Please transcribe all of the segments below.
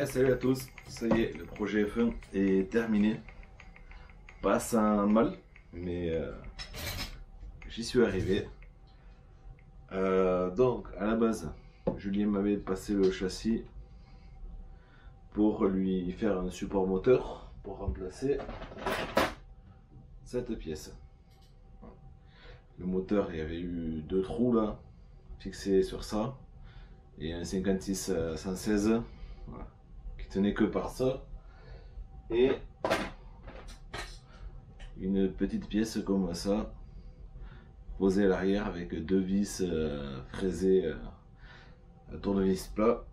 Salut à tous, ça y est, le projet F1 est terminé. Pas sans mal, mais j'y suis arrivé. Donc à la base, Julien m'avait passé le châssis pour lui faire un support moteur pour remplacer cette pièce. Le moteur, il y avait eu deux trous là, fixés sur ça, et un 56 116 voilà, qui tenait que par ça, et une petite pièce comme ça, posée à l'arrière avec deux vis fraisées à tournevis plat.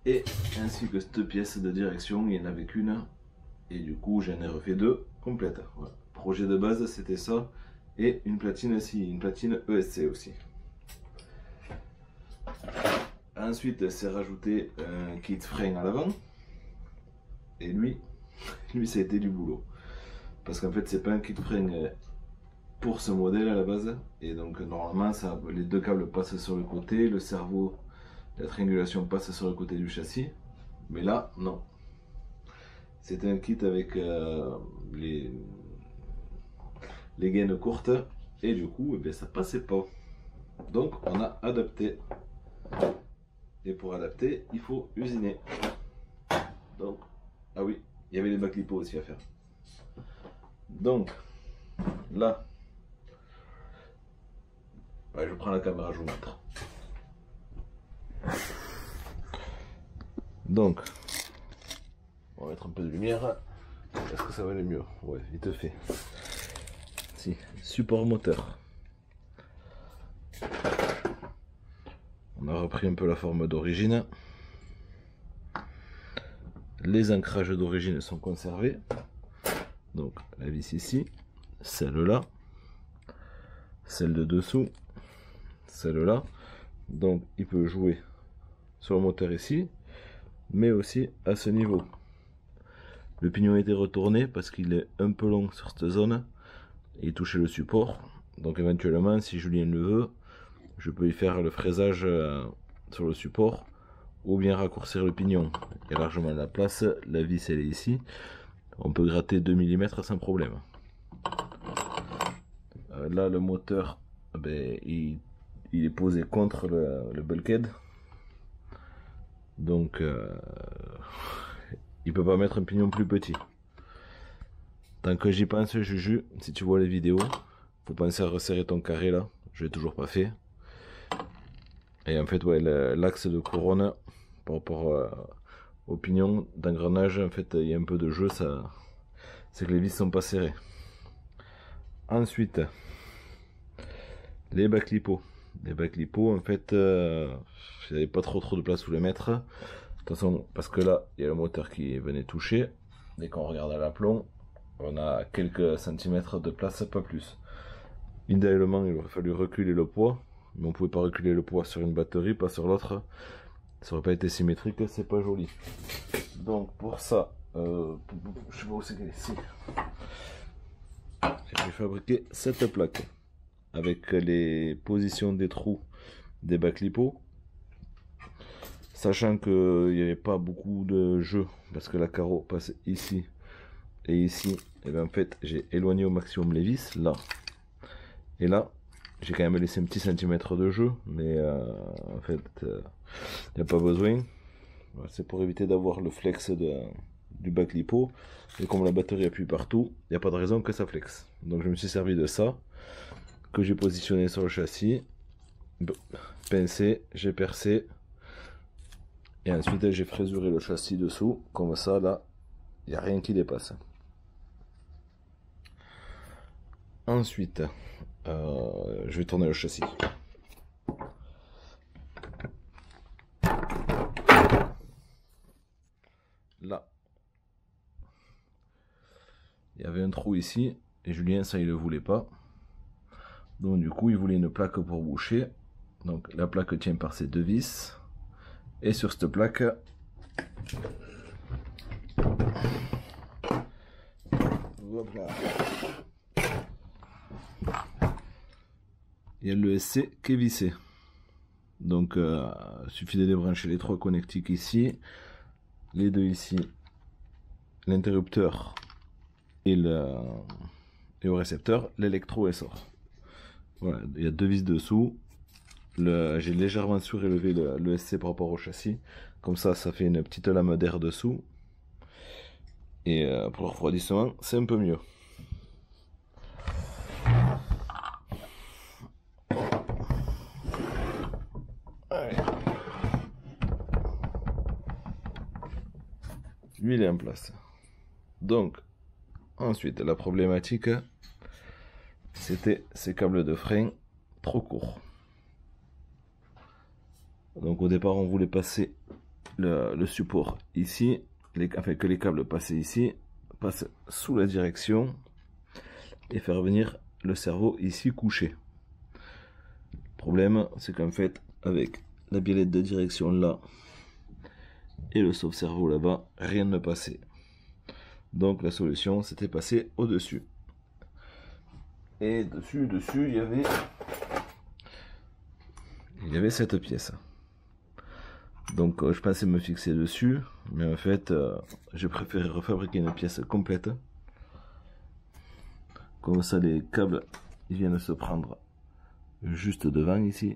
Et ainsi que cette pièce de direction, il n'y en avait qu'une, et du coup j'en ai refait deux complètes. Voilà. Projet de base c'était ça, et une platine aussi, une platine ESC aussi. Ensuite c'est rajouté un kit frein à l'avant, et lui ça a été du boulot, parce qu'en fait c'est pas un kit frein pour ce modèle à la base, et donc normalement ça, les deux câbles passent sur le côté, le cerveau, la triangulation passe sur le côté du châssis, mais là non, c'était un kit avec les gaines courtes, et du coup eh bien, ça passait pas, donc on a adapté, et pour adapter il faut usiner. Donc ah oui, il y avait les bacs lipo aussi à faire. Donc là, ouais, je prends la caméra, je vous montre. Donc, on va mettre un peu de lumière. Est-ce que ça va aller mieux? Ouais, il te fait. Si, support moteur. On a repris un peu la forme d'origine. Les ancrages d'origine sont conservés. Donc, la vis ici, celle-là, celle de dessous, celle-là. Donc, il peut jouer sur le moteur ici, mais aussi à ce niveau. Le pignon a été retourné parce qu'il est un peu long sur cette zone et il touchait le support. Donc éventuellement, si Julien le veut, je peux y faire le fraisage sur le support ou bien raccourcir le pignon. Il y a largement la place, la vis elle est ici. On peut gratter 2 mm sans problème. Là le moteur, ben, il est posé contre le bulkhead. Donc il peut pas mettre un pignon plus petit. Tant que j'y pense, Juju, si tu vois les vidéos, faut penser à resserrer ton carré là. Je l'ai toujours pas fait. Et en fait, ouais, l'axe de couronne par rapport au pignon d'engrenage, en fait, il y a un peu de jeu, ça, c'est que les vis sont pas serrées. Ensuite, les bacs lipo. Les bacs lipo, en fait, j'avais pas trop de place où les mettre. De toute façon, parce que là, il y a le moteur qui venait toucher. Dès qu'on regarde à l'aplomb, on a quelques centimètres de place, pas plus. Idéalement, il aurait fallu reculer le poids, mais on pouvait pas reculer le poids sur une batterie, pas sur l'autre. Ça aurait pas été symétrique, c'est pas joli. Donc pour ça, je sais pas où c'est qu'elle est ici. J'ai fabriqué cette plaque avec les positions des trous des bacs lipo, sachant qu'il n'y avait pas beaucoup de jeu parce que la carreau passe ici et ici. Et bien en fait, j'ai éloigné au maximum les vis là et là. J'ai quand même laissé un petit centimètre de jeu, mais en fait, il n'y a pas besoin. C'est pour éviter d'avoir le flex du bac lipo. Et comme la batterie appuie partout, il n'y a pas de raison que ça flexe. Donc je me suis servi de ça, que j'ai positionné sur le châssis, pincé, j'ai percé, et ensuite j'ai frésuré le châssis dessous, comme ça là, il n'y a rien qui dépasse. Ensuite, je vais tourner le châssis. Là, il y avait un trou ici, et Julien, ça, il ne le voulait pas. Donc du coup, il voulait une plaque pour boucher. Donc la plaque tient par ces deux vis. Et sur cette plaque, hop là. Il y a le SC qui est vissé. Donc il suffit de débrancher les 3 connectiques ici, les 2 ici, l'interrupteur et au récepteur, l'électro sort. Voilà, il y a 2 vis dessous. J'ai légèrement surélevé le SC par rapport au châssis. Comme ça fait une petite lame d'air dessous. Et pour le refroidissement, c'est un peu mieux. Allez. L'huile est en place. Donc, ensuite, la problématique, c'était ces câbles de frein trop courts. Donc au départ, on voulait passer le support ici, enfin que les câbles passaient ici, passent sous la direction et faire venir le cerveau ici couché. Le problème, c'est qu'en fait, avec la biellette de direction là et le sauve-cerveau là-bas, rien ne passait. Donc la solution, c'était passer au-dessus. Et dessus, il y avait cette pièce. Donc je pensais me fixer dessus, mais en fait j'ai préféré refabriquer une pièce complète. Comme ça les câbles ils viennent se prendre juste devant ici.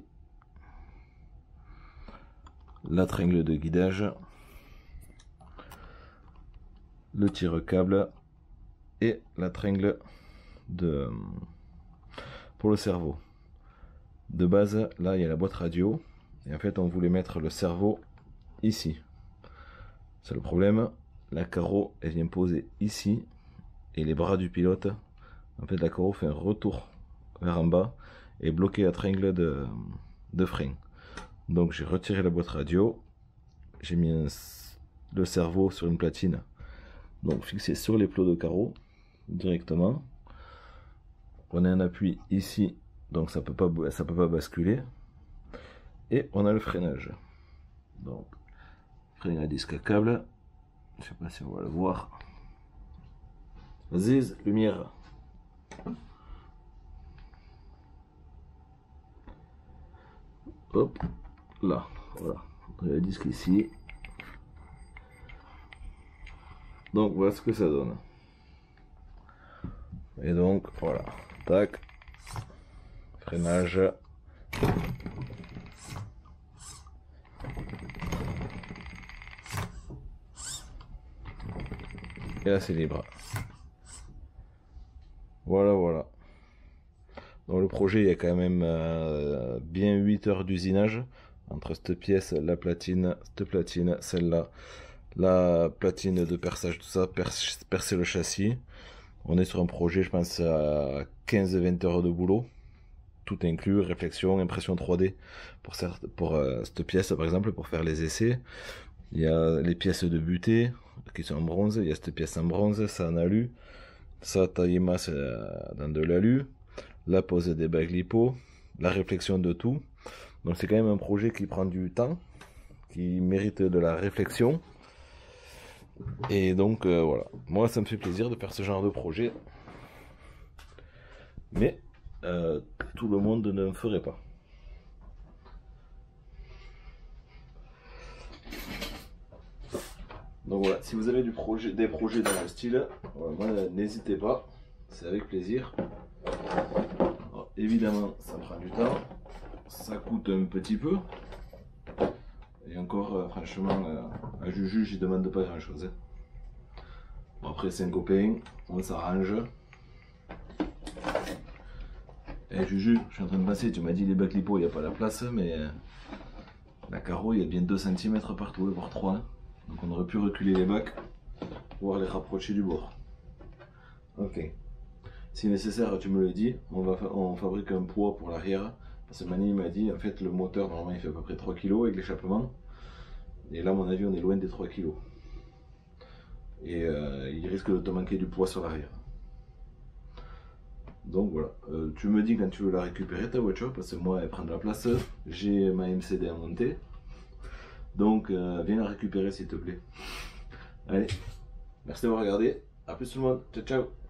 La tringle de guidage, le tire-câble et la tringle pour le cerveau. De base, là il y a la boîte radio. Et en fait, on voulait mettre le cerveau ici. C'est le problème. La carreau, elle vient poser ici. Et les bras du pilote, en fait, la carreau fait un retour vers en bas et bloquer la tringle de frein. Donc, j'ai retiré la boîte radio. J'ai mis le cerveau sur une platine. Donc, fixé sur les plots de carreau directement. On a un appui ici. Donc, ça peut pas basculer. Et on a le freinage. Donc, frein à disque à câble. Je sais pas si on va le voir. Ziz, lumière. Hop, là, voilà. On a le disque ici. Donc, voilà ce que ça donne. Et donc, voilà. Tac. Freinage. Et là c'est libre. Voilà. Dans le projet il y a quand même bien 8 heures d'usinage entre cette pièce, la platine, cette platine, celle-là, la platine de perçage, tout ça, percer le châssis. On est sur un projet, je pense, à 15-20 heures de boulot, tout inclus, réflexion, impression 3D pour cette pièce par exemple, pour faire les essais. Il y a les pièces de butée qui sont en bronze, il y a cette pièce en bronze, ça en alu, ça taille masse dans de l'alu, la pose des bagues lipo, la réflexion de tout. Donc c'est quand même un projet qui prend du temps, qui mérite de la réflexion. Et donc voilà, moi ça me fait plaisir de faire ce genre de projet. Mais tout le monde ne le ferait pas. Donc voilà, si vous avez des projets dans le style, voilà, n'hésitez pas, c'est avec plaisir. Alors, évidemment, ça prend du temps, ça coûte un petit peu. Et encore, franchement, à Juju, j'y demande pas grand chose. Bon, après, c'est un copain, on s'arrange. Et Juju, je suis en train de passer, tu m'as dit les bacs lipo, il n'y a pas la place, mais la carreau, il y a bien 2 cm partout, voire 3. Donc on aurait pu reculer les bacs, pouvoir les rapprocher du bord. Ok. Si nécessaire, tu me le dis, on fabrique un poids pour l'arrière. Parce que Mani m'a dit, en fait, le moteur, normalement, il fait à peu près 3 kg avec l'échappement. Et là, à mon avis, on est loin des 3 kg. Et il risque de te manquer du poids sur l'arrière. Donc voilà, tu me dis quand tu veux la récupérer ta voiture, parce que moi, elle prend de la place. J'ai ma MCD à monter. Donc, viens la récupérer s'il te plaît. Allez, merci d'avoir regardé. A plus tout le monde. Ciao, ciao.